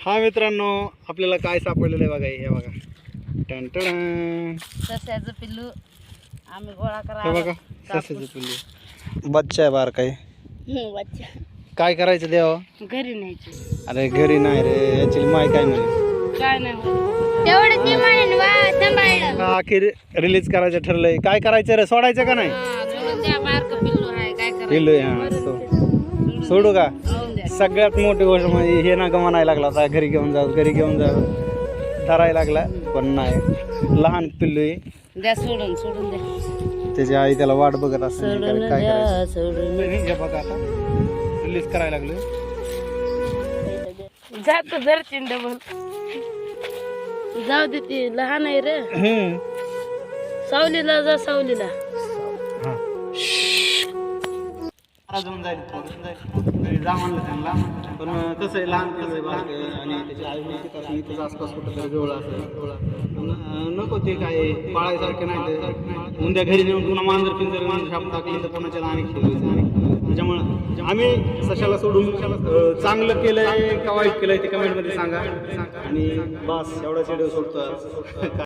हा मित्रांनो, आपल्याला काय सापडलेलं आहे बघा, हे बघा. Ton ton. सस्याचं पिल्लू आम्ही गोळा हे करा बघा, सस्याचं पिल्लू. बच्चा आहे बार काय. बच्चा काय करायचं देवा? घरी न्यायची. अरे घरी नाही रे, याची माय काय म्हणे. काय नाही तेवढं ती म्हणेन वा सांभाळलं. अखेर रिलीज करायचं ठरलंय. काय करायचं रे, सोडायचं का नाही? सोडून द्या, बारकं पिल्लू आहे काय करायचं. पिल्लू आहे, हा. सोडू का? सोडून द्या. सगळ्यात मोठी गोष्ट म्हणजे हे ना म्हणायला लागला आता, घरी घेऊन जाऊ घरी घेऊन जाऊ ठरायला लागला, पण नाही. लहान पिल्लू आहे, द्या सोडून सोडून द्या. त्याची आई त्याला वाट बघत असते. सोडून काय द्या करायचं सोडून हे बघा, आता रिलीज करायला लागलोय. जातो धरतीन डबल. जाऊ दे, ती लहान आहे रे. सावलीला जा, सावलीला. जाऊन जाईल जा म्हणलं त्यांना, पण कसं आहे, लहान पिल्लू आहे, बारकं आहे, आणि त्याची आई म्हणते असं इथंच आसपास कुठं तरी जवळ असेल. नको ते काय पाळायसारखे नाही, ते उद्या घरी नेऊन पुन्हा मांजर पिंजर छाप टाकली तर कोणाच्या आणि त्याच्यामुळं आम्ही सशाला सोडून चांगलं केलंय का वाईट केलंय ते कमेंटमध्ये सांगा. आणि बस एवढाच व्हिडिओ सोडतो.